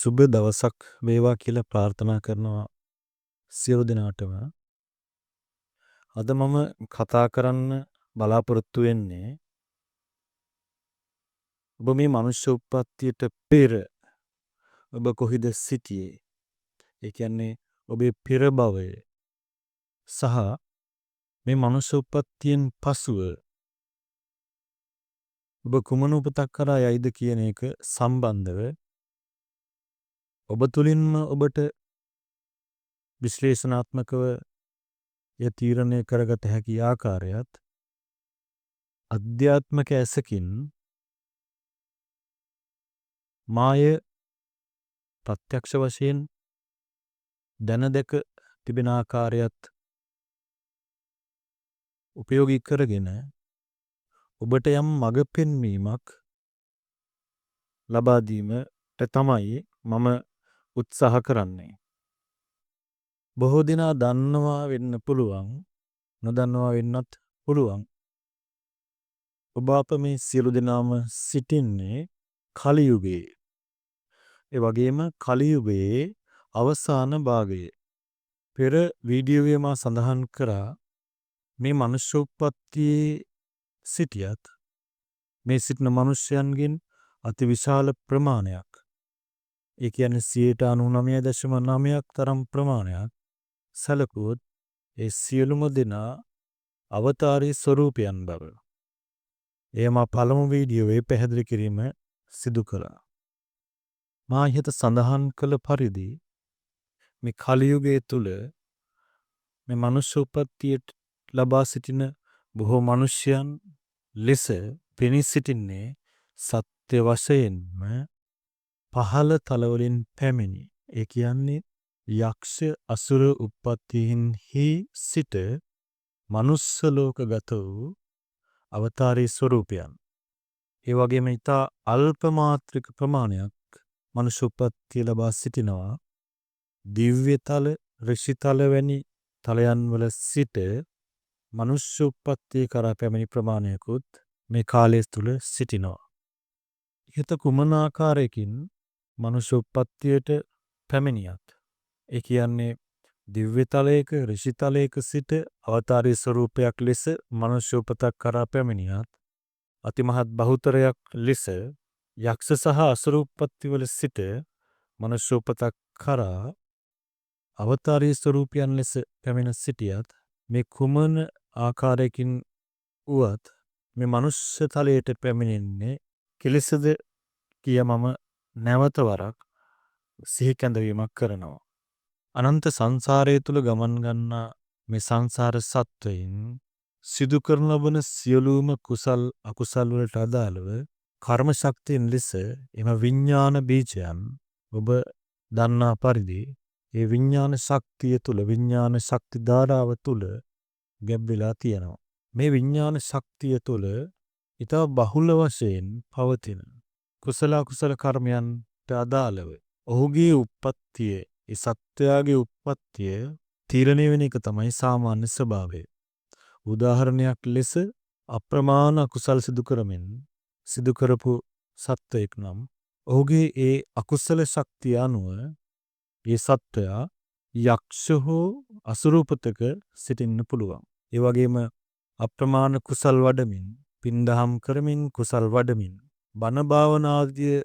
සුබ දවසක් වේවා කියලා ප්‍රාර්ථනා කරනවා සියලු දෙනාටම. අද මම කතා කරන්න බලාපොරොත්තු වෙන්නේ ඔබ මේ මනුෂ්‍ය උප්පත්තියට පෙර ඔබ කොහිද සිටියේ? ඒ කියන්නේ ඔබේ පෙර භවය සහ මේ මනුෂ්‍ය උප්පත්තියෙන් පසුව ඔබ කුමන උපතක් කරා යයිද කියන එක සම්බන්ධව ඔබ තුලින්ම ඔබට විශ්ලේෂණාත්මකව තීරණය කරගත හැකි ආකාරයත් අධ්‍යාත්මික ඇසකින් මාය ප්‍රත්‍යක්ෂ වශයෙන් දැන දැක තිබෙන ආකාරයත් උපයෝගී කරගෙන ඔබට යම් මඟ පෙන්වීමක් ලබා දීමට තමයි මම උත්සාහ කරන්නේ. බොහෝ දෙනා දන්නවා වෙන්න පුළුවන්, නොදන්නවා වෙන්නත් පුළුවන්. ඔබ අප මේ සියලු දෙනාම සිටින්නේ කලි යුගයේ. ඒ වගේම කලි යුගයේ අවසාන භාගයේ. පෙර වීඩියෝවේ මා සඳහන් කරා මේ මනුෂ්‍ය උප්පත්තියේ සිටියත් මේ සිටින මනුෂ්‍යයන්ගෙන් අතිවිශාල ප්‍රමාණයක්, ඒ කියන්නේ 99.9% තරම් ප්‍රමාණයක් සැලකුවොත් ඒ සියලුම දෙනා අවතාරී ස්වරූපයන් බව. එය මා පළමු වීඩියෝවේ පැහැදිලි කිරීම සිදු කළා. මා ඉහත සඳහන් කළ පරිදි මේ කලි යුගයේ තුල මේ මනුෂ්‍ය උප්පත්තියට ලබා සිටින බොහෝ මිනිසයන් ලෙස පෙනී සිටින්නේ සත්‍ය වශයෙන්ම පහළ තලවලින් පැමිණි. ඒ කියන්නේ යක්ෂ අසුර උප්පත්තීන්හි සිට මනුස්ස ලෝකගත වූ අවතාරී ස්වරූපයන්. ඒ වගේම ඊතා අල්ප මාත්‍රික ප්‍රමාණයක් මනුෂ්‍ය උප්පත්තිය ලබා සිටිනවා. දිව්‍ය තල, ඍෂි තල වැනි තලයන් වල සිට මනුෂ්‍ය උප්පත්තිය කරා පැමිණි ප්‍රමාණයකුත් මේ කාලය තුල සිටිනවා. ඉහත කුමන ආකාරයකින් මනුෂ්‍ය උප්පත්තියට පැමිණියත්, ඒ කියන්නේ දිව්‍ය තලයක, ඍෂි තලයක සිට අවතාරී ස්වරූපයක් ලෙස මනුෂ්‍ය උපතක් කරා පැමිණියත්, අතිමහත් බහුතරයක් ලෙස යක්ෂ සහ අසුර උප්පත්තිවල සිට මනුෂ්‍ය උපතක් කරා අවතාරී ස්වරූපයන් ලෙස පැමිණ සිටියත්, මේ කුමන ආකාරයකින් වුවත් මේ මනුෂ්‍ය තලයට පැමිණෙන්නේ කෙලෙසද කිය මම නැවත වරක් සිහි කැඳවීමක් කරනවා. අනන්ත සංසාරය තුල ගමන් ගන්නා මේ සංසාර සත්වයින් සිදු කරන ලබන සියලුම කුසල් අකුසල් වලට අදාළව කර්ම ශක්තියෙන් ලෙස එම විඥාන බීජයන් ඔබ දන්නා පරිදි ඒ විඥාන ශක්තිය තුල, විඥාන ශක්ති ධාරාව තුල ගැබ් වෙලා තියෙනවා. මේ විඥාන ශක්තිය තුල ඊට බහුල වශයෙන් පවතින කුසල අකුසල කර්මයන්ට අදාළව ඔහුගේ උප්පත්තිය, ඒ සත්වයාගේ උප්පත්තිය තීරණය වෙන එක තමයි සාමාන්‍ය ස්වභාවය. උදාහරණයක් ලෙස අප්‍රමාණ අකුසල් සිදු කරමින් සිදු කරපු සත්වයෙක් නම් ඔහුගේ ඒ අකුසල ශක්තිය අනුව ඒ සත්වයා යක්ෂ හෝ අසුරූපතක සිටින්න පුළුවන්. ඒ වගේම අප්‍රමාණ කුසල් වඩමින්, පින්දහම් කරමින්, කුසල් වඩමින්, බණ භාවනාදිය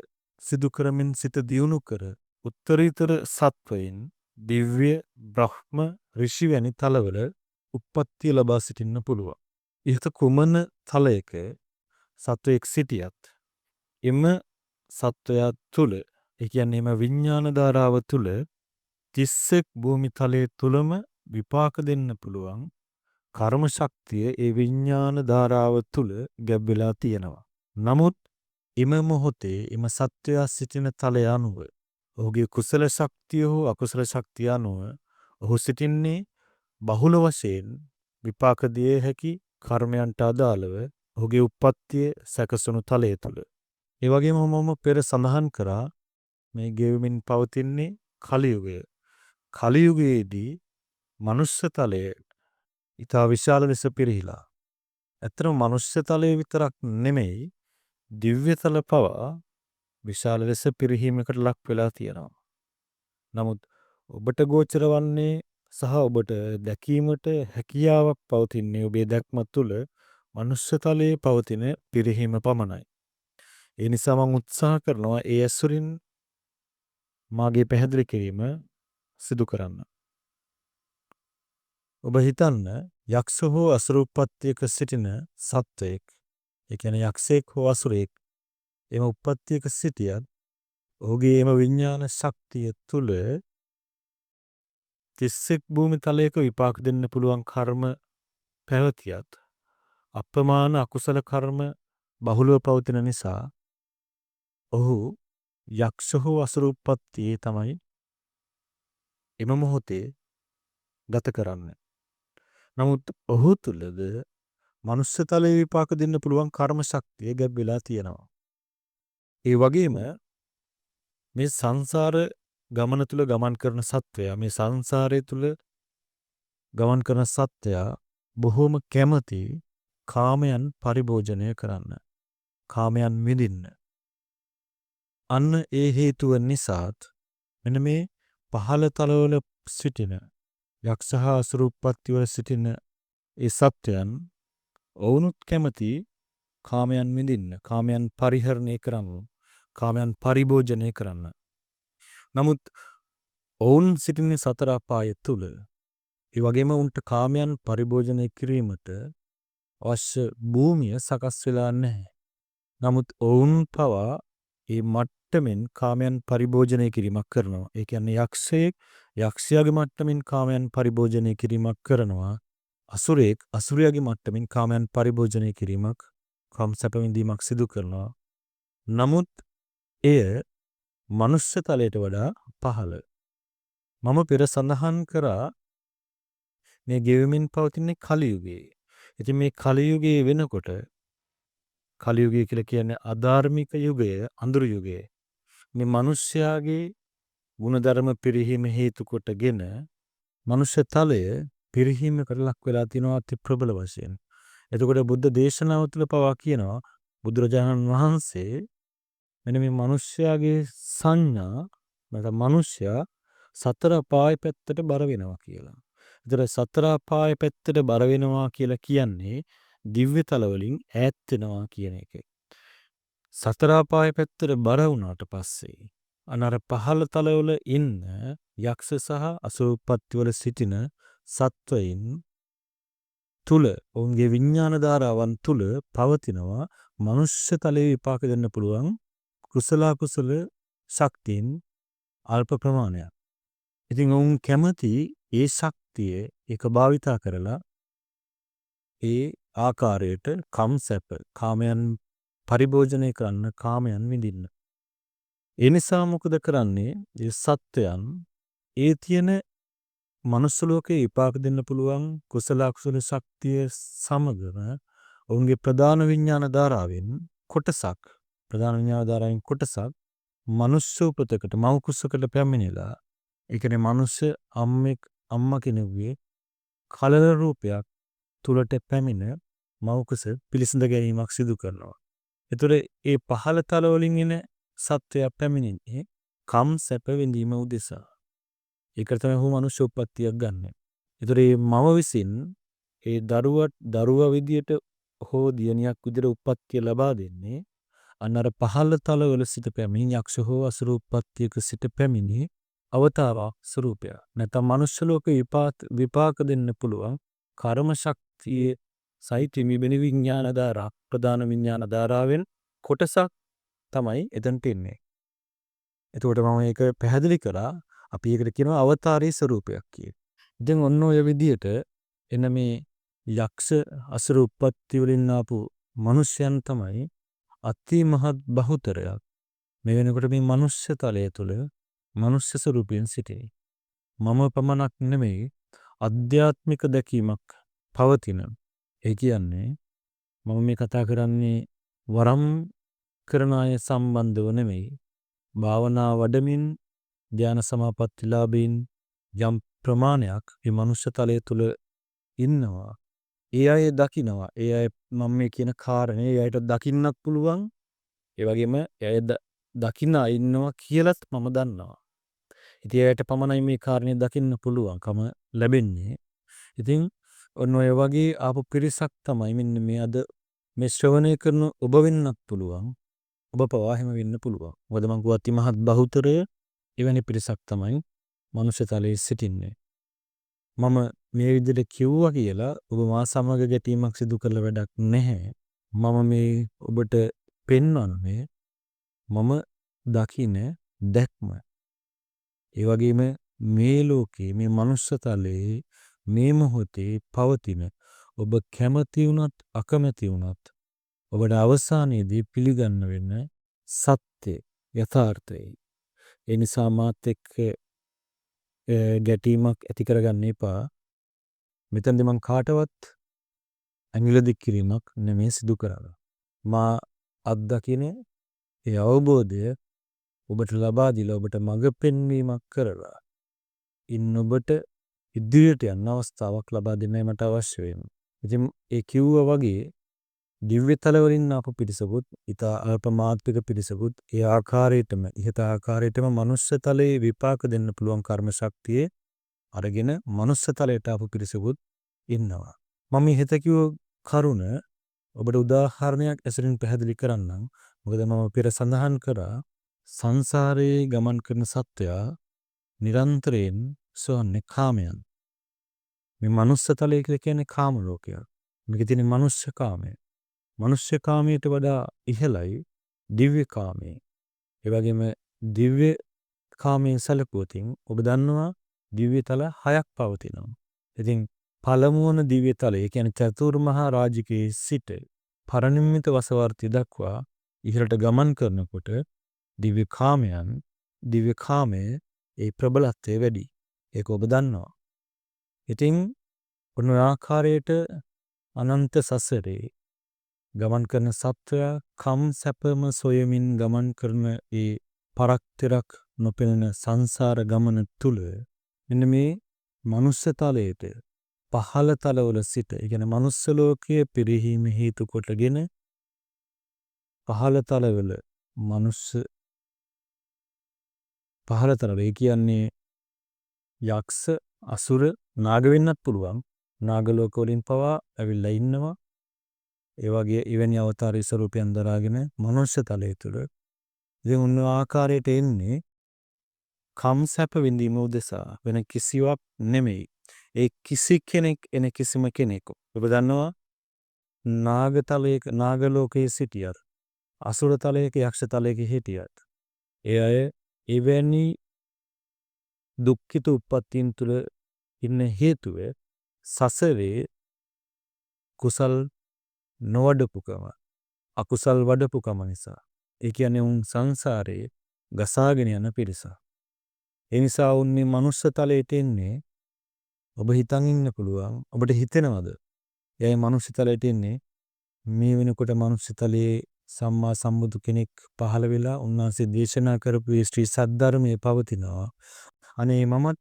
සිදු කරමින් සිත දියුණු කර උත්තරීතර සත්වයින් දිව්‍ය, බ්‍රහ්ම, ඍෂි වැනි තලවල උප්පත්තිය ලබා සිටින්න පුළුවන්. ඉහත කුමන තලයක සත්වයෙක් සිටියත් එම සත්වයා තුල, ඒ කියන්නේ එම විඥාන ධාරාව තුල 31 භූමි තලයේ තුලම විපාක දෙන්න පුළුවන් කර්ම ශක්තිය ඒ විඥාන ධාරාව තුල ගැබ් වෙලා තියෙනවා. නමුත් එම මොහොතේ එම සත්වයා සිටින තලය අනුව, ඔහුගේ කුසල ශක්තිය හෝ අකුසල ශක්තිය අනුව ඔහු සිටින්නේ බහුල වශයෙන් විපාක දිය හැකි කර්මයන්ට අදාළව ඔහුගේ උප්පත්තිය සැකසුණු තලය තුල. ඒ වගේම මම පෙර සඳහන් කරා මේ ගෙවමින් පවතින්නේ කලි යුගය. කලි යුගයේදී මනුෂ්‍ය තලය ඉතා විශාල ලෙස පිරිහිලා. ඇත්තටම මනුෂ්‍ය තලය විතරක් නෙමෙයි, දිව්‍ය තල පවා විශාල ලෙස පිරිහීමකට ලක් වෙලා තියෙනවා. නමුත් ඔබට ගෝචර වන්නේ සහ ඔබට දැකීමට හැකියාවක් පවතින්නේ ඔබේ දැක්ම තුළ මනුෂ්‍ය තලයේ පවතින පිරිහීම පමණයි. ඒ නිසා මම උත්සාහ කරනවා ඒ ඇසුරින් මාගේ පැහැදිලි කිරීම සිදු කරන්න. ඔබ හිතන්න යක්ෂ හෝ අසුර උප්පත්තියක සිටින සත්වයෙක්, ඒ කියන්නේ යක්ෂයෙක් හෝ අසුරයෙක් එම උප්පත්තියක සිටියත් ඔහුගේ එම විඥාන ශක්තිය තුළ 31 භූමි තලයක විපාක දෙන්න පුළුවන් කර්ම පැවතියත් අප්‍රමාණ අකුසල කර්ම බහුලව පවතින නිසා ඔහු යක්ෂ හෝ අසුර උප්පත්තියේ තමයි එම මොහොතේ ගත කරන්නේ. නමුත් ඔහු තුළද මනුෂ්‍ය තලයේ විපාක දෙන්න පුළුවන් කර්ම ශක්තිය ගැබ් වෙලා තියෙනවා. ඒ වගේම මේ සංසාර ගමන තුල ගමන් කරන සත්වයා, මේ සංසාරය තුල ගමන් කරන සත්වයා බොහෝම කැමති කාමයන් පරිභෝජනය කරන්න, කාමයන් විඳින්න. අන්න ඒ හේතුව නිසාත් මෙන්න මේ පහළ තලවල සිටින යක්ෂ හා අසුර උප්පත්ති වල සිටින ඒ සත්වයන් ඔවුනුත් කැමති කාමයන් විඳින්න, කාමයන් පරිහරණය කරන්න, කාමයන් පරිභෝජනය කරන්න. නමුත් ඔවුන් සිටින සතර අපාය තුල ඒ වගේම උන්ට කාමයන් පරිභෝජනය කිරීමට අවශ්‍ය භූමිය සකස් වෙලා නැහැ. නමුත් ඔවුන් පවා ඒ මට්ටමින් කාමයන් පරිභෝජනය කිරීමක් කරනවා. ඒ කියන්නේ යක්ෂයෙක් යක්ෂයාගේ මට්ටමින් කාමයන් පරිභෝජනය කිරීමක් කරනවා. අසුරයෙක් අසුරයාගේ මට්ටමින් කාමයන් පරිභෝජනය කිරීමක්, කාම සැප විඳීමක් සිදු කරනවා. නමුත් එය මනුෂ්‍ය තලයට වඩා පහළ. මම පෙර සඳහන් කරා මේ ගෙවමින් පවතින්නේ කලියුගයේ. ඉතින් මේ කලියුගයේ වෙනකොට කලියුගය කියලා කියන්නේ අධාර්මික යුගය, අඳුරු යුගය. මේ මිනිස්යාගේ ගුණධර්ම පිරිහීම හේතු කොටගෙන මනුෂ්‍ය තලය පිරිහීමකට ලක් වෙලා තිනවා අති ප්‍රබල වශයෙන්. එතකොට බුද්ධ දේශනාව තුළ පවා කියනවා බුදුරජාණන් වහන්සේ මෙන්න මේ මිනිස්යාගේ සංඥා නැත්නම් මිනිස්යා සතර අපාය පැත්තට බර වෙනවා කියලා. ඒතර සතර අපාය පැත්තට බර වෙනවා කියලා කියන්නේ දිව්‍ය තල වලින් ඈත් වෙනවා කියන එක. සතර අපාය පැත්තට බර වුණාට පස්සේ අනර පහළ තලවල ඉන්න යක්ෂ සහ අසුරපත්ති වල සිටින සත්වයින් තුල ඔවුන්ගේ විඥාන ධාරාවන් තුල පවතිනවා මනුෂ්‍ය තලයේ විපාක දෙන්න පුළුවන් කුසල කුසල ශක්තියින් අල්ප ප්‍රමාණයක්. ඉතින් ඔවුන් කැමති ඒ ශක්තිය ඒක භාවිතා කරලා ඒ ආකාරයට කම් සැප කාමයන් පරිභෝජනය කරන්න, කාමයන් විඳින්න. ඒ නිසා මොකද කරන්නේ? මේ සත්වයන් ඒ තියෙන මනුස්ස ලෝකේ විපාක දෙන්න පුළුවන් කුසල අකුසල ශක්තිය සමගම ඔවුන්ගේ ප්‍රධාන විඥාන ධාරාවෙන් කොටසක් මනුස්ස උපතකට මව් කුසකට පැමිණිලා ඒ කියන්නේ මනුස්ස අම්මා කෙනෙකුගේ කලල රූපයක් තුලට පැමිණ මව් කුස පිළිසිඳ ගැනීමක් සිදු කරනවා. ඒතර ඒ පහළ තල වලින් එන සත්වයා පැමිණෙන්නේ කම් සැප විඳීම උදෙසා. ඒකට තමයි ඔහු මනුෂ්‍ය උප්පත්තියක් ගන්න. ඒතර මේ මව විසින් ඒ දරුවා විදියට හෝ දියණියක් විදියට උප්පත්තිය ලබා දෙන්නේ අන්නර පහළ තලවල සිට පැමිණි යක්ෂ හෝ අසුර උප්පත්තියක සිට පැමිණි අවතාර ස්වරූපය. නැත්නම් මනුෂ්‍ය ලෝක විපාක දෙන්න පුළුවන් කර්ම ශක්තියේ සහිත මිබෙන විඥාන ධාරා, ප්‍රධාන විඥාන ධාරාවෙන් කොටසක් තමයි එතනට එන්නේ. එතකොට මම මේක පැහැදිලි කරා. අපි ඒකට කියනවා අවතාරී ස්වරූපයක් කියලා. ඉතින් ඔන්න ඔය විදිහට එන මේ යක්ෂ අසුර උප්පත්ති වලින් ආපු මිනිස්යන් තමයි අති මහත් බහුතරයක් මේ වෙනකොට මේ මනුෂ්‍ය තලය තුළ මනුෂ්‍ය ස්වරූපයෙන් සිටිනේ. මම පමණක් නෙමෙයි අධ්‍යාත්මික දැකීමක් පවතින. ඒ කියන්නේ මම මේ කතා කරන්නේ වරම් කරන අය සම්බන්ධව නෙමෙයි. භාවනා වඩමින් ධ්‍යාන සමාපත්තිලාභීන් යම් ප්‍රමාණයක් මේ මනුෂ්‍ය තලය තුළ ඉන්නවා. ඒ අය දකිනවා. ඒ අය මම මේ කියන කාරණේ ඒ අයට දකින්නත් පුළුවන්. ඒ වගේම ඒ අය දකින්න ඉන්නවා කියලත් මම දන්නවා. ඉතින් ඒයට පමණයි මේ කාරණේ දකින්න පුළුවන්කම ලැබෙන්නේ. ඉතින් ඔන්න ඔය වගේ ආපු පිරිසක් තමයි මෙන්න මේ අද මේ ශ්‍රවණය කරන ඔබ වෙන්නත් පුළුවන්. ඔබ පවා එහෙම වෙන්න පුළුවන්. මොකද මං කිව්වා අති මහත් බහුතරය එවැනි පිරිසක් තමයි මනුෂ්‍ය තලයේ සිටින්නේ. මම මේ විදිහට කිව්වා කියලා ඔබ මා සමග ගැටීමක් සිදු කළ වැඩක් නැහැ. මම මේ ඔබට පෙන්වන්නේ මම දකින දැක්ම. ඒ වගේම මේ ලෝකේ මේ මනුෂ්‍ය තලයේ මේ මොහොතේ පවතින ඔබ කැමති වුණත් අකමැති වුණත් ඔබට අවසානයේදී පිළිගන්න වෙන සත්‍ය යථාර්ථයයි. ඒ නිසා මාත් එක්ක ගැටීමක් ඇති කරගන්න එපා. මෙතනදී මං කාටවත් ඇඟිල්ල දික් කිරීමක් නෙමෙයි සිදු කරන්නේ. මා අත්දකින ඒ අවබෝධය ඔබට ලබා දීලා ඔබට මඟ පෙන්වීමක් කරලා ඉන්න ඔබට ඉදිරියට යන්න අවස්ථාවක් ලබා දෙන්නයි මට අවශ්‍ය වෙන්නේ. ඉතින් ඒ කිව්වා වගේ දිව්‍ය තල වලින් ආපු පිරිසකුත් ඊට අල්ප මාත්‍රික පිරිසකුත් ඒ ආකාරයටම ඉහත ආකාරයටම මනුෂ්‍ය තලයේ විපාක දෙන්න පුළුවන් කර්ම ශක්තියේ අරගෙන මනුෂ්‍ය තලයට ආපු පිරිසකුත් ඉන්නවා. මම ඉහත කිව්ව කරුණ ඔබට උදාහරණයක් ඇසුරින් පැහැදිලි කරන්නම්. මොකද මම පෙර සඳහන් කරා සංසාරයේ ගමන් කරන සත්වයා නිරන්තරයෙන් සොයන්නේ කාමයන්. මේ මනුෂ්‍ය තලය කියලා කියන්නේ කාම ලෝකයක්. මේකේ තියෙන මනුෂ්‍ය කාමය. මනුෂ්‍ය කාමයට වඩා ඉහළයි දිව්‍ය කාමය. ඒ වගේම දිව්‍ය කාමයෙන් සැලකුවොතින් ඔබ දන්නවා දිව්‍ය තල 6ක් පවතිනවා. ඉතින් පළමු වන දිව්‍ය තලය කියන්නේ චතුර් මහා රාජිකයේ සිට පරිනිම්මිත වසවර්ති දක්වා ඉහළට ගමන් කරනකොට දිව්‍ය කාමයේ ඒ ප්‍රබලත්වය වැඩි. ඒක ඔබ දන්නවා. ඉතින් ඔන්න ආකාරයට අනන්ත සසරේ ගමන් කරන සත්වයා කම් සැපම සොයමින් ගමන් කරන ඒ පරක්තරක් නොපෙනෙන සංසාර ගමන තුල මෙන්න මේ මනුෂ්‍ය තලයේට පහළ තලවල සිට ඒ කියන්නේ මනුස්ස ලෝකයේ පිරිහීම හේතු කොටගෙන පහළ තලවල ඒ කියන්නේ යක්ෂ අසුර නාග වෙන්නත් පුළුවන්. නාග ලෝක වලින් පවා ඇවිල්ලා ඉන්නවා. ඒ වගේ එවැනි අවතාරී ස්වරූපයන් දරාගෙන මනුෂ්‍ය තලයේ තුල ඉතින් උන් ආකාරයට එන්නේ කම් සැප විඳීම උදෙසා වෙන කිසිවක් නෙමෙයි. ඒ කිසි කෙනෙක් එන කිසිම කෙනෙකු. ඔබ දන්නවා නාග තලයක නාග ලෝකයේ සිටියත් අසුර තලයක යක්ෂ තලයක හිටියත් ඒ අය එවැනි දුක්ඛිත උප්පත්තීන් තුල ඉන්න හේතුව සසරේ කුසල් නොවඩපුකම අකුසල් වඩපුකම නිසා. ඒ කියන්නේ උන් සංසාරේ ගසාගෙන යන පිරිසක්. ඒ නිසා උන් මේ මනුෂ්‍ය තලයට එන්නේ ඔබ හිතන් ඉන්න පුළුවන්. ඔබට හිතෙනවද? එයයි මනුෂ්‍ය තලයට එන්නේ මේ වෙනකොට මනුෂ්‍ය තලයේ සම්මා සම්බුදු කෙනෙක් පහළ වෙලා උන්වහන්සේ දේශනා කරපු ශ්‍රී සද්ධර්මයේ පවතිනවා. අනේ මමත්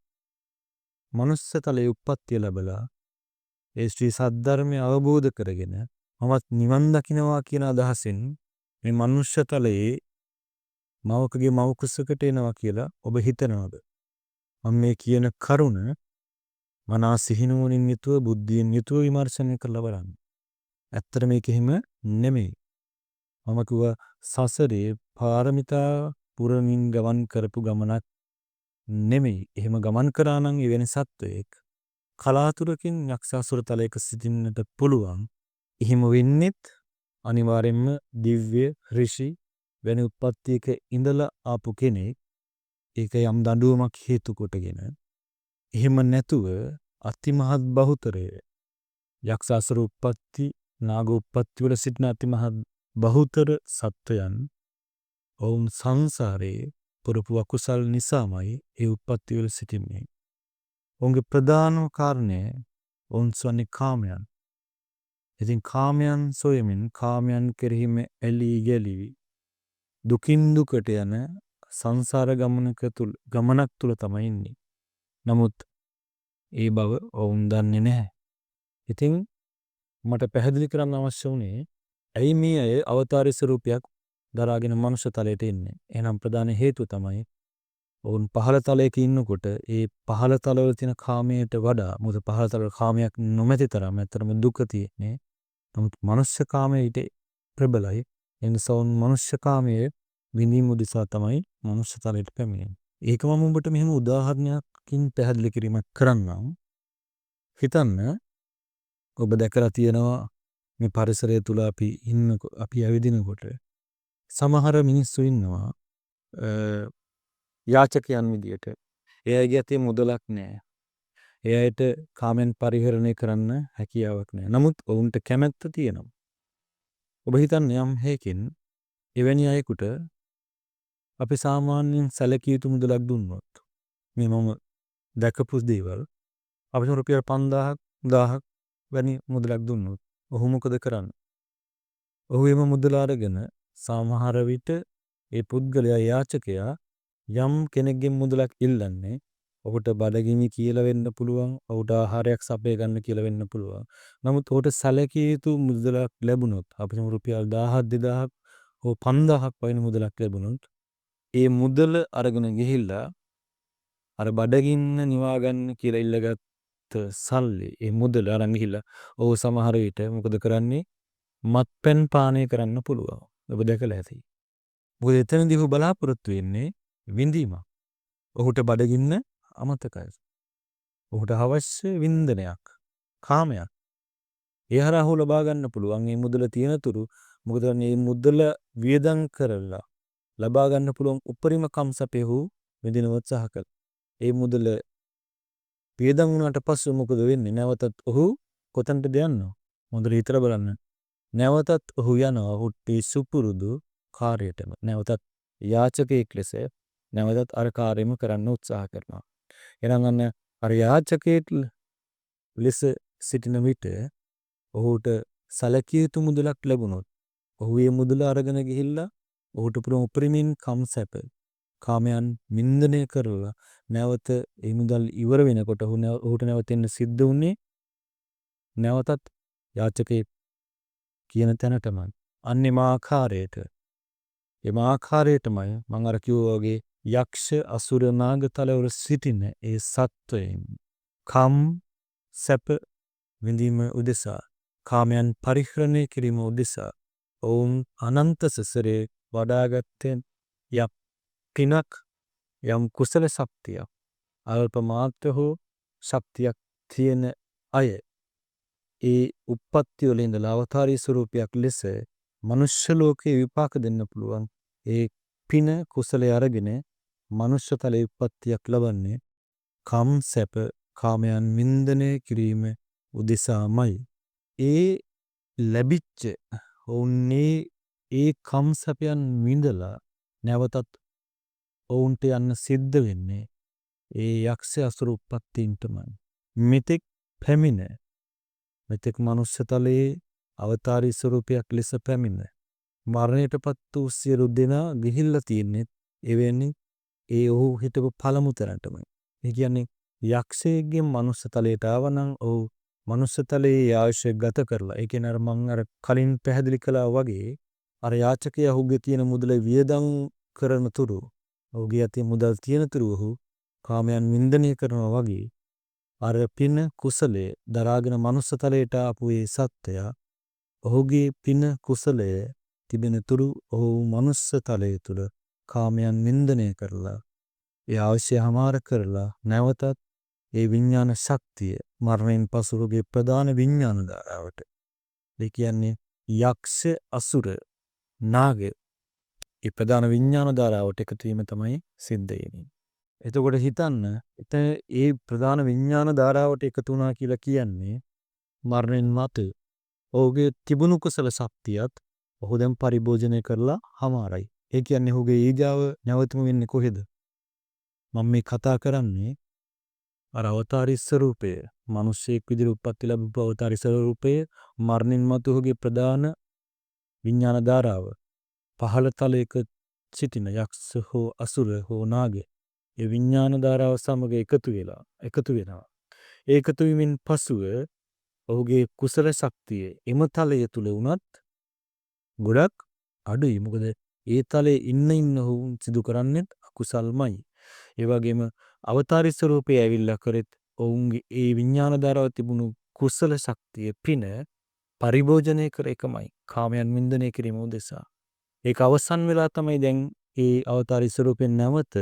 මනුෂ්‍ය තලයේ උප්පත්තිය ලැබලා ඒ ශ්‍රී සද්ධර්මය අවබෝධ කරගෙන මමත් නිවන් දකින්නවා කියන අදහසින් මේ මනුෂ්‍ය තලයේ මවකගේ මව කුසකට එනවා කියලා ඔබ හිතනවද? මම මේ කියන කරුණ මනස සිහිනුවණින් යුතුව බුද්ධියෙන් යුතුව විමර්ශනය කරලා බලන්න. ඇත්තට මේක එහෙම නෙමෙයි. මම කිව්වා සසරේ පාරමිතා පුරමින් ගමන් කරපු ගමනක් නෙමෙයි. එහෙම ගමන් කරා නම් එවැනි සත්වයෙක් කලාතුරකින් යක්ෂාසුර තලයක සිටින්නට පුළුවන්. එහෙම වෙන්නේත් අනිවාර්යෙන්ම දිව්‍ය ඍෂි වෙන උත්පත්තියක ඉඳලා ආපු කෙනෙක්. ඒක යම් දඬුවමක් හේතු කොටගෙන. එහෙම නැතුව අතිමහත් බහුතරය යක්ෂාසුර උත්පත්ති නාග උත්පත්ති වල සිටින අතිමහත් බහුතර සත්වයන් ඔවුන් සංසාරේ පුරපු අකුසල් නිසාමයි ඒ උත්පත්ති වල සිටින්නේ. ඔවුන්ගේ ප්‍රධානම කාරණය ඔවුන් සොයන්නේ කාමයන්. ඉතින් කාමයන් සොයමින් කාමයන් කෙරෙහිම ඇලී ගැලී දුකින් දුකට යන සංසාර ගමනක් තුල තමයි ඉන්නේ. නමුත් ඒ බව ඔවුන් දන්නේ නැහැ. ඉතින් මට පැහැදිලි කරන්න අවශ්‍ය වුණේ ඇයි මේ අය අවතාරී ස්වරූපයක් දරාගෙන මනුෂ්‍ය තලයට එන්නේ. එහෙනම් ප්‍රධාන හේතුව තමයි ඔවුන් පහළ තලයක ඉන්නකොට ඒ පහළ තලවල තියෙන කාමයට වඩා මොකද පහළ තලවල කාමයක් නොමැති තරම් ඇත්තටම දුක තියෙන්නේ. නමුත් මනුෂ්‍ය කාමය ඊට ප්‍රබලයි. ඒ නිසා ඔවුන් මනුෂ්‍ය කාමයේ විඳීම උදෙසා තමයි මනුෂ්‍ය තලයට පැමිණෙන්නේ. ඒක මම ඔබට මෙහෙම උදාහරණයකින් පැහැදිලි කිරීමක් කරන්නම්. හිතන්න ඔබ දැකලා තියෙනවා මේ පරිසරය තුල අපි ඇවිදිනකොට සමහර මිනිස්සු ඉන්නවා යාචකයන් විදියට. ඒ අයගේ අතේ මුදලක් නැහැ. ඒ අයට කාමෙන් පරිහරණය කරන්න හැකියාවක් නැහැ. නමුත් ඔවුන්ට කැමැත්ත තියෙනවා. ඔබ හිතන්න යම් හේකින් එවැනි අයෙකුට අපි සාමාන්‍යයෙන් සැලකිය යුතු මුදලක් දුන්නොත් මේ මම දැකපු දේවල් අපි රුපියල් 5000ක් 1000ක් වැනි මුදලක් දුන්නොත් ඔහු මොකද කරන්නේ? ඔහු එම මුදල අරගෙන සමහර විට ඒ පුද්ගලයා යාචකයා යම් කෙනෙක්ගෙන් මුදලක් ඉල්ලන්නේ ඔහුට බඩගිනි කියලා වෙන්න පුළුවන්, ඔහුට ආහාරයක් සපය ගන්න කියලා වෙන්න පුළුවන්. නමුත් ඔහුට සැලකිය යුතු මුදලක් ලැබුණොත් අපි රුපියල් 1000ක් 2000ක් හෝ 5000ක් වයින් මුදලක් ලැබුණොත් ඒ මුදල අරගෙන ගිහිල්ලා අර බඩගින්න නිවා ගන්න කියලා ඉල්ලගත්ත සල්ලි ඒ මුදල අරන් ගිහිල්ලා ඔහු සමහර විට මොකද කරන්නේ? මත්පැන් පානය කරන්න පුළුවන්. ඔබ දැකලා ඇති. මොකද එතනදී ඔහු බලාපොරොත්තු වෙන්නේ විඳීමක්. ඔහුට බඩගින්න අමතකයි. ඔහුට අවශ්‍ය වින්දනයක්, කාමයක්. ඒ හරහා ඔහු ලබා ගන්න පුළුවන්. මේ මුදල තියෙන තුරු මොකද මේ මුදල වියදම් කරලා ලබා ගන්න පුළුවන් උපරිම කම්සපේ ඔහු විඳින උත්සාහ කළා. ඒ මුදල වියදම් වුණාට පස්සේ මොකද වෙන්නේ? නැවතත් ඔහු කොතනටද යන්නේ? හොඳට හිතලා බලන්න. නැවතත් ඔහු යනවා ඔහුට සුපුරුදු කාර්යයටම. නැවතත් යාචකයෙක් ලෙස නැවතත් අර කාර්යම කරන්න උත්සාහ කරනවා. එහෙනම් අන්න අර යාචකයෙක් ලෙස සිටින විට ඔහුට සැලකිය යුතු මුදලක් ලැබුණොත් ඔහු ඒ මුදල අරගෙන ගිහිල්ලා ඔහුට පුළුවන් උපරිමයෙන් කම්සැප කාමයන් වින්දනය කරලා නැවත ඒ මුදල් ඉවර වෙනකොට ඔහුට නැවත එන්න සිද්ධ වුණේ නැවතත් යාචකයෙක් කියන තැනටමයි. අන්න එම ආකාරයට එම ආකාරයටමයි මම අර කිව්වා වගේ යක්ෂ අසුර නාග තලවල සිටින ඒ සත්වයන් කම් සැප විඳීම උදෙසා කාමයන් පරිහරණය කිරීම උදෙසා ඔවුන් අනන්ත සසරේ වඩාගත්තෙන් යම් පිනක් යම් කුසල ශක්තියක් අල්ප මාත්‍ර හෝ ශක්තියක් තියෙන අය ඒ උප්පත්ති වල ඉඳලා අවතාරී ස්වරූපයක් ලෙස මනුෂ්‍ය ලෝකේ විපාක දෙන්න පුළුවන්. ඒ පින කුසලයේ අරගෙන මනුෂ්‍ය තලයේ උප්පත්තියක් ලබන්නේ කම් සැප කාමයන් වින්දනය කිරීම උදෙසාමයි. ඒ ලැබිච්ච ඔවුන්නේ ඒ කම් සැපයන් විඳලා නැවතත් ඔවුන්ට යන්න සිද්ධ වෙන්නේ ඒ යක්ෂ අසුර උප්පත්තීන්ටමයි. මෙතෙක් පැමිණ මෙතෙක් මනුෂ්‍ය තලයේ අවතාරී ස්වරූපයක් ලෙස පැමිණ මරණයටපත් වූ සියලු දෙනා ගිහිල්ලා තියෙන්නේ එවැනි ඒ ඔහු හිටපු පළමු තැනටමයි. ඒ කියන්නේ යක්ෂයෙක්ගෙන් මනුෂ්‍ය තලයට ආවනම් ඔහු මනුෂ්‍ය තලයේ ආයුෂ ගත කරලා ඒ කියන්නේ අර මම අර කලින් පැහැදිලි කළා වගේ අර යාචකයා ඔහුගේ තියෙන මුදල වියදම් කරන තුරු ඔහුගේ අතේ මුදල් තියෙන තුරු ඔහු කාමයන් වින්දනය කරනවා වගේ අර පින කුසලයේ දරාගෙන මනුෂ්‍ය තලයට ආපු ඒ සත්වයා ඔහුගේ පින කුසලය තිබෙන තුරු ඔහු මනුෂ්‍ය තලය තුල කාමයන් වින්දනය කරලා ඒ අවශ්‍ය හමාර කරලා නැවතත් ඒ විඥාන ශක්තිය මරණයෙන් පසු ඔහුගේ ප්‍රධාන විඥාන ධාරාවට ඒ කියන්නේ යක්ෂ අසුර නාග ඒ ප්‍රධාන විඥාන ධාරාවට එකතු වීම තමයි සිද්ධ වෙන්නේ. එතකොට හිතන්න එතන ඒ ප්‍රධාන විඥාන ධාරාවට එකතු වුණා කියලා කියන්නේ මරණයෙන් මතු ඔහුගේ තිබුණු කුසල ශක්තියත් ඔහු දැන් පරිභෝජනය කරලා හමාරයි. ඒ කියන්නේ ඔහුගේ ඊජාව නැවතම වෙන්නේ කොහෙද? මම මේ කතා කරන්නේ අර අවතාරී ස්වරූපය, මිනිසෙක් විදිහට උප්පත්ති ලැබපු අවතාරී ස්වරූපය මරණින් මතු ඔහුගේ ප්‍රධාන විඥාන ධාරාව පහළ තලයක සිටින යක්ෂ හෝ අසුර හෝ නාග ඒ විඥාන ධාරාව සමග එකතු වෙනවා. ඒකතු වීමෙන් පසුව ඔහුගේ කුසල ශක්තිය එම තලය තුල වුණත් ගොඩක් අඩුයි. මොකද ඒ තලයේ ඉන්න ඔවුන් සිදු කරන්නේත් අකුසල්මයි. ඒ වගේම අවතාරි ස්වරූපේ ඇවිල්ලා කරෙත් ඔවුන්ගේ ඒ විඥාන ධාරාව තිබුණු කුසල ශක්තිය පින පරිභෝජනය කර එකමයි. කාමයන් වින්දනය කිරීම උදෙසා. ඒක අවසන් වෙලා තමයි දැන් ඒ අවතාරි ස්වරූපෙන් නැවත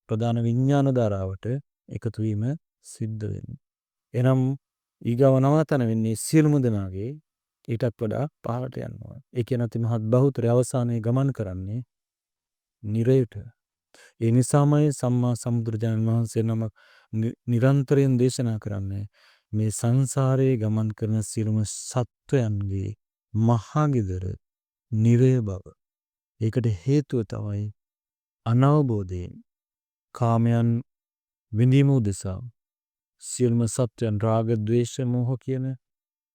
ප්‍රධාන විඥාන ධාරාවට එකතු වීම සිද්ධ වෙන්නේ. එනම් ඊගව නවතන වෙන්නේ සියලුම දෙනාගේ ඊටත් වඩා පහළට යනවා. ඒ කියන අති මහත් බහුතරය අවසානයේ ගමන් කරන්නේ නිරයට. ඒ නිසාමයි සම්මා සම්බුදුරජාණන් වහන්සේ නමක් නිරන්තරයෙන් දේශනා කරන්නේ මේ සංසාරයේ ගමන් කරන සියලුම සත්වයන්ගේ මහා ගෙදර නිරය බව. ඒකට හේතුව තමයි අනවබෝධයෙන් කාමයන් විඳීම උදෙසා සියලුම සත්වයන් රාග ද්වේෂ මෝහ කියන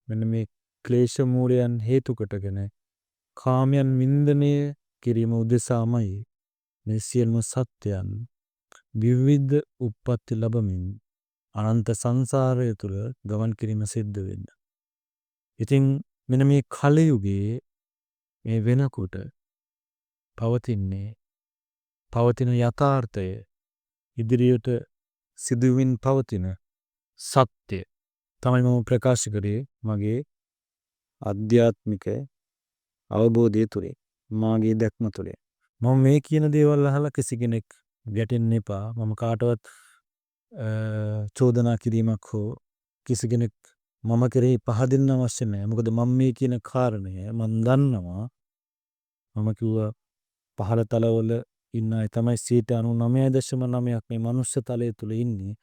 මෙන්න මේ ක්ලේශ මූලයන් හේතු කොටගෙන කාමයන් වින්දනය කිරීම උදෙසාමයි මේ සියලුම සත්වයන් විවිධ උප්පත්ති ලැබමින් අනන්ත සංසාරය තුල ගමන් කිරීම සිද්ධ වෙන්නේ. ඉතින් මෙන්න මේ කලයුගයේ මේ වෙනකොට පවතින යථාර්ථය ඉදිරියට සිදුවින් පවතින සත්‍ය තමයි මම ප්‍රකාශ කරේ මගේ අධ්‍යාත්මික අවබෝධය තුළින් මාගේ දැක්ම තුළින්. මම මේ කියන දේවල් අහලා කිසි කෙනෙක් ගැටෙන්න එපා. මම කාටවත් චෝදනා කිරීමක් හෝ කිසි කෙනෙක් මම කෙරෙහි පහදින්න අවශ්‍ය නැහැ. මොකද මම මේ කියන කාරණය මම දන්නවා. මම කිව්වා පහළ තලවල ඉන්න අය තමයි 99.9ක් මේ මනුෂ්‍ය තලය තුල ඉන්නේ.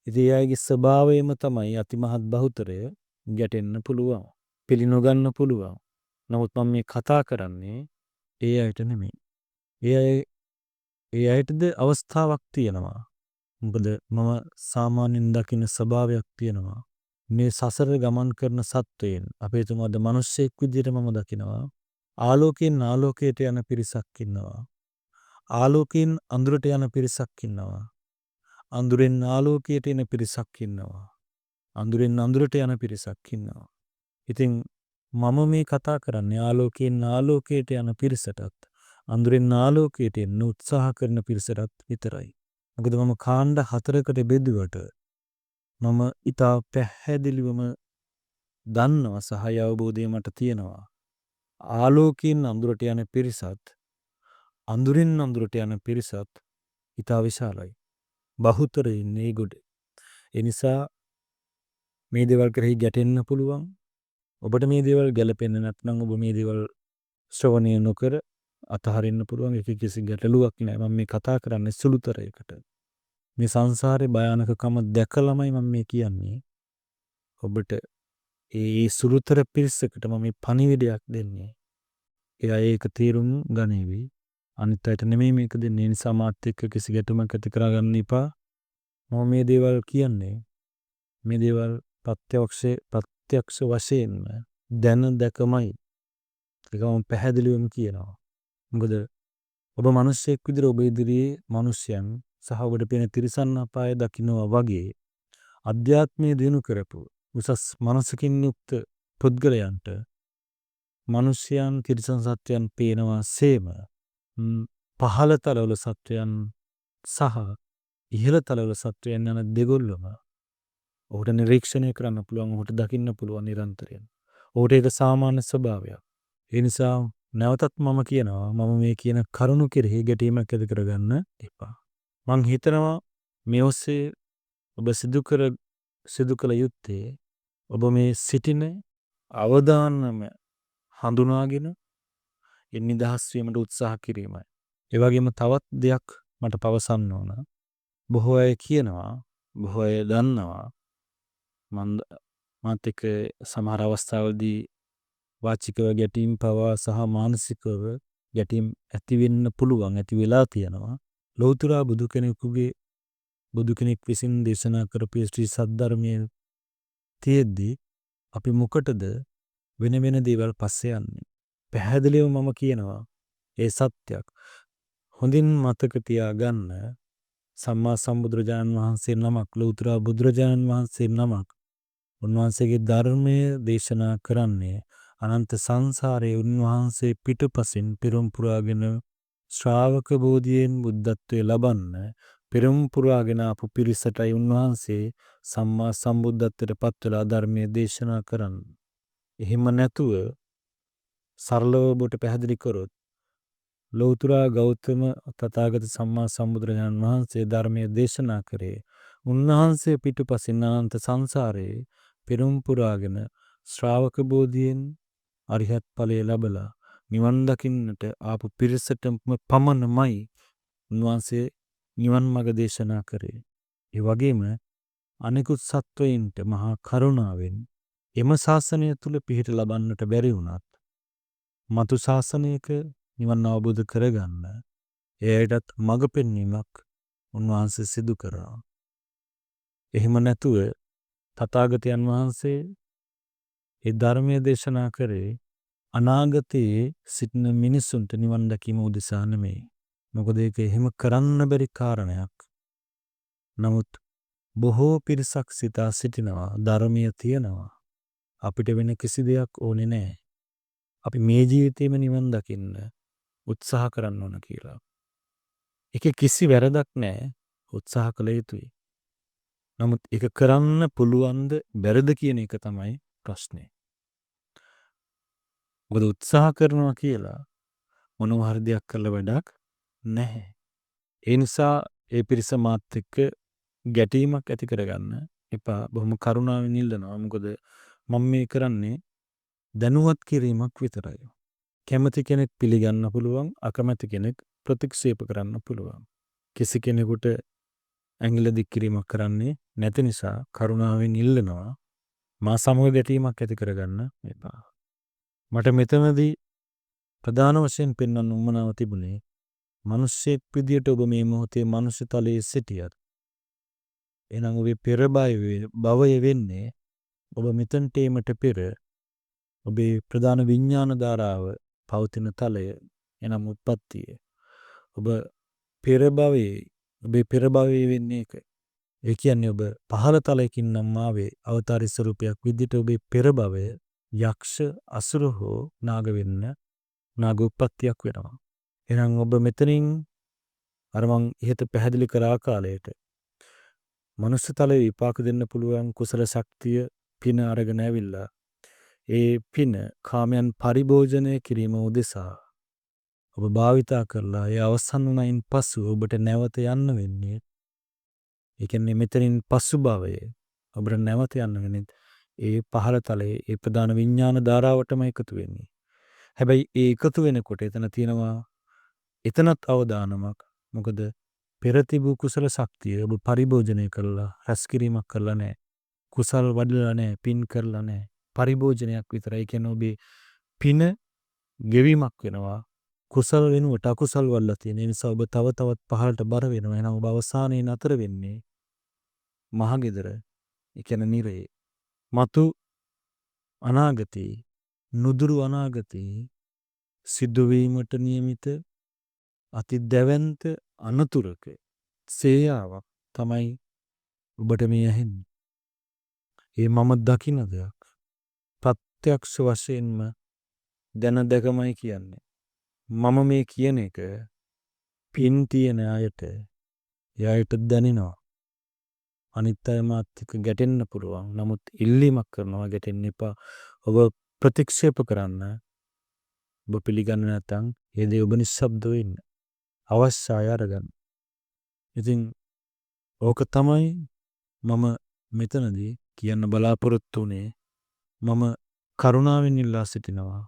ඉතින් ඒ අයගේ ස්වභාවයම තමයි අතිමහත් බහුතරය ගැටෙන්න පුළුවන්. පිළිනොගන්න පුළුවන්. නමුත් මම මේ කතා කරන්නේ ඒ අයට නෙමෙයි. ඒ අයටද අවස්ථාවක් තියෙනවා. මොකද මම සාමාන්‍යයෙන් දකින ස්වභාවයක් තියෙනවා. මේ සසර ගමන් කරන සත්වයන් අපේ තුමද මිනිස්සෙක් විදිහට මම දකිනවා. ආලෝකයෙන් ආලෝකයට යන පිරිසක් ඉන්නවා. ආලෝකයෙන් අඳුරට යන පිරිසක් ඉන්නවා. අඳුරෙන් ආලෝකයට එන පිරිසක් ඉන්නවා. අඳුරෙන් අඳුරට යන පිරිසක් ඉන්නවා. ඉතින් මම මේ කතා කරන්නේ ආලෝකයෙන් ආලෝකයට යන පිරිසටත් අඳුරෙන් ආලෝකයට එන්න උත්සාහ කරන පිරිසටත් විතරයි. මොකද මම කාණ්ඩ 4කට බෙදුවට මම ඊටා පැහැදිලිවම දන්නවා සහය අවබෝධය මට තියෙනවා. ආලෝකයෙන් අඳුරට යන පිරිසත් අඳුරෙන් අඳුරට යන පිරිසත් ඊටා විශාලයි. බහුතරය ඉන්නේ ගොඩ. ඒ නිසා මේ දේවල් කෙරෙහි ගැටෙන්න පුළුවන්. ඔබට මේ දේවල් ගැලපෙන්නේ නැත්නම් ඔබ මේ දේවල් ශ්‍රවණය නොකර අතහරින්න පුළුවන්. ඒක කිසි ගැටලුවක් නෑ. මම මේ කතා කරන්නේ සුළුතරයකට. මේ සංසාරේ භයානකකම දැකලාමයි මම මේ කියන්නේ. ඔබට ඒ සුළුතර පිරිසකට මම මේ පණිවිඩයක් දෙන්නේ. එයා ඒක තීරුම් ගනීවි. අනිත් අයට නෙමෙයි මේක දෙන්නේ. ඒ නිසා මාත් එක්ක කිසි ගැටුමක් ඇති කරගන්න එපා. මම මේ දේවල් කියන්නේ මේ දේවල් ප්‍රත්‍යක්ෂ වශයෙන්ම දැන දැකමයි. ඒක මම පැහැදිලිවම කියනවා. මොකද ඔබ මිනිස්සෙක් විදිහට ඔබ ඉදිරියේ මිනිස්යන් සහ ඔබට පේන තිරිසන් අපාය දකින්නවා වගේ අධ්‍යාත්මයේ දිනු කරපු උසස් මනසකින් යුක්ත පුද්ගලයන්ට මිනිස්යන් තිරිසන් සත්වයන් පේනවා සේම පහළ තලවල සත්වයන් සහ ඉහළ තලවල සත්වයන් යන දෙගොල්ලම ඔහුට නිරීක්ෂණය කරන්න පුළුවන්, ඔහුට දකින්න පුළුවන් නිරන්තරයෙන්. ඔහුට ඒක සාමාන්‍ය ස්වභාවයක්. ඒ නිසා නැවතත් මම කියනවා මම මේ කියන කරුණු කෙරෙහි ගැටීමක් ඇති කරගන්න එපා. මං හිතනවා මේ ඔස්සේ ඔබ සිදු කළ යුත්තේ ඔබ මේ සිටින අවදානම හඳුනාගෙන නිදහස් වීමට උත්සාහ කිරීමයි. ඒ වගේම තවත් දෙයක් මට පවසන්න ඕන. බොහෝ අය කියනවා, බොහෝ අය දන්නවා මාත් එක්ක සමහර අවස්ථාවලදී වාචිකව ගැටීම් පවා සහ මානසිකව ගැටීම් ඇති වෙන්න පුළුවන්, ඇති වෙලා තියෙනවා. ලෞතර බුදු කෙනෙක් විසින් දේශනා කරපු ශ්‍රී සද්ධර්මයේ තියෙද්දී අපි මොකටද වෙන වෙන දේවල් පස්සේ යන්නේ? පැහැදිලිව මම කියනවා ඒ සත්‍යයක්. හොඳින් මතක තියාගන්න සම්මා සම්බුදුරජාණන් වහන්සේ නමක්, ලෞතර බුදුරජාණන් වහන්සේ නමක් උන්වහන්සේගේ ධර්මය දේශනා කරන්නේ අනන්ත සංසාරයේ උන්වහන්සේ පිටුපසින් පිරුම් පුරාගෙන ශ්‍රාවක බෝධියෙන් බුද්ධත්වය ලබන්න පෙරම් පුරාගෙන ආපු පිරිසටයි උන්වහන්සේ සම්මා සම්බුද්ධත්වයට පත් වෙලා ධර්මයේ දේශනා කරන්නේ. එහෙම නැතුව සරලව ඔබට පැහැදිලි කරොත් ලෞතර ගෞතම තථාගත සම්මා සම්බුදුරජාණන් වහන්සේ ධර්මයේ දේශනා කරේ උන්වහන්සේ පිටුපසින් අනන්ත සංසාරේ පෙරම් පුරාගෙන ශ්‍රාවක බෝධියෙන් අරිහත් ඵලය ලැබලා නිවන් දකින්නට ආපු පිරිසටම පමණමයි උන්වහන්සේ නිවන් මඟ දේශනා කරේ. ඒ වගේම අනිකුත් සත්වයින්ට මහා කරුණාවෙන් එම ශාසනය තුල පිහිට ලබන්නට බැරි වුණත් මතු ශාසනයක නිවන් අවබෝධ කරගන්න එයටත් මඟ පෙන්වීමක් උන්වහන්සේ සිදු කරා. එහෙම නැතුව තථාගතයන් වහන්සේ ඒ ධර්මයේ දේශනා කරේ අනාගතයේ සිටින මිනිසුන්ට නිවන් දැකීම උදෙසා නෙමෙයි. මොකද ඒක එහෙම කරන්න බැරි කාරණයක්. නමුත් බොහෝ පිරිසක් සිතා සිටිනවා ධර්මීය තියනවා. අපිට වෙන කිසි දෙයක් ඕනේ නැහැ. අපි මේ ජීවිතේම නිවන් දකින්න උත්සාහ කරන්න ඕන කියලා. ඒකේ කිසි වැරදක් නැහැ. උත්සාහ කළ යුතුයි. නමුත් ඒක කරන්න පුළුවන්ද බැරිද කියන එක තමයි ප්‍රශ්නේ. මොකද උත්සාහ කරනවා කියලා මොනවා හරි දෙයක් කළ වැඩක් නැහැ. ඒ නිසා ඒ පිරිස මාත් එක්ක ගැටීමක් ඇති කරගන්න එපා. බොහොම කරුණාවෙන් ඉල්ලනවා. මොකද මම මේ කරන්නේ දැනුවත් කිරීමක් විතරයි. කැමති කෙනෙක් පිළිගන්න පුළුවන්, අකමැති කෙනෙක් ප්‍රතික්ෂේප කරන්න පුළුවන්. කිසි කෙනෙකුට ඇඟිල්ල දික් කිරීමක් කරන්නේ නැති නිසා කරුණාවෙන් ඉල්ලනවා. මා සමග ගැටීමක් ඇති කරගන්න එපා. මට මෙතනදී ප්‍රධාන වශයෙන් පෙන්වන්න උවමනාව තිබුණේ මිනිස්සෙක් විදියට ඔබ මේ මොහොතේ මනුෂ්‍ය තලයේ සිටියත් එහෙනම් ඔබේ පෙර භවය වෙන්නේ ඔබ මෙතනට එීමට පෙර ඔබේ ප්‍රධාන විඥාන ධාරාව පවතින තලය එනම් උත්පත්තිය. ඔබ පෙර භවයේ ඔබේ පෙර භවයේ වෙන්නේ ඒක. ඒ කියන්නේ ඔබ පහළ තලයකින් නම් ආවේ අවතාරි ස්වරූපයක් විදිහට ඔබේ පෙර භවය යක්ෂ අසුර හෝ නාග වෙන්න නාග උත්පත්තියක් වෙනවා. එහෙනම් ඔබ මෙතනින් අර මං ඉහත පැහැදිලි කර ආකාරයට මනුස්ස තලයේ විපාක දෙන්න පුළුවන් කුසල ශක්තිය පින අරගෙන ඇවිල්ලා ඒ පින කාමයන් පරිභෝජනය කිරීම උදෙසා ඔබ භාවිතා කරලා ඒ අවසන් වුණයින් පසු ඔබට නැවත යන්න වෙන්නේ. ඒ කියන්නේ මෙතනින් පසු භවයේ ඔබට නැවත යන්න වෙන්නේ ඒ පහළ තලයේ ඒ ප්‍රධාන විඥාන ධාරාවටම එකතු වෙන්නේ. හැබැයි ඒ එකතු වෙනකොට එතන තියෙනවා එතනත් අවදානමක්. මොකද පෙර තිබූ කුසල ශක්තිය ඔබ පරිභෝජනය කරලා රැස් කිරීමක් කරලා නැහැ. කුසල් වඩලා නැහැ, පින් කරලා නැහැ. පරිභෝජනයක් විතරයි. ඒ කියන්නේ ඔබේ පින ගෙවීමක් වෙනවා. කුසල වෙනුවට අකුසල් වලලා තියෙන නිසා ඔබ තව තවත් පහළට බර වෙනවා. එහෙනම් ඔබ අවසානයේ නතර වෙන්නේ මහගෙදර. ඒ කියන්නේ නිරේ. මතු අනාගතේ නුදුරු අනාගතේ සිදුවීමට නියමිත අති දැවැන්ත අනතුරක සේයාවක් තමයි ඔබට මේ ඇහෙන්නේ. ඒ මම දකින දෙයක්. ප්‍රත්‍යක්ෂ වශයෙන්ම දැන දැකමයි කියන්නේ. මම මේ කියන එක පින් තියෙන අයට එයාට දැනෙනවා. අනිත් අය මාත් එක්ක ගැටෙන්න පුළුවන්. නමුත් ඉල්ලීමක් කරනවා ගැටෙන්න එපා. ඔබ ප්‍රතික්ෂේප කරන්න. ඔබ පිළිගන්නේ නැත්නම් ඒ දේ ඔබ නිශ්ශබ්ද වෙන්න. අවශ්‍යය අරගන්න. ඉතින් ඕක තමයි මම මෙතනදී කියන්න බලාපොරොත්තු වුණේ. මම කරුණාවෙන් ඉල්ලා සිටිනවා.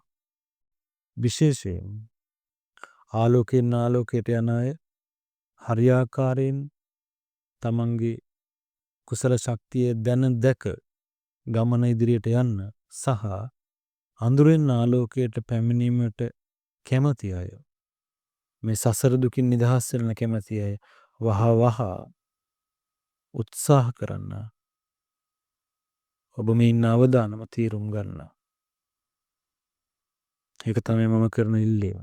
විශේෂයෙන් ආලෝකයෙන් ආලෝකයට යන අය හරියාකාරයෙන් තමන්ගේ කුසල ශක්තිය දැන දැක ගමන ඉදිරියට යන්න සහ අඳුරෙන් ආලෝකයට පැමිණීමට කැමති අය මේ සසර දුකින් නිදහස් වෙන්න කැමති අය වහ උත්සාහ කරන්න. ඔබ මේ ඉන්න අවදානම තීරුම් ගන්න. ඒක තමයි මම කරන ඉල්ලීම.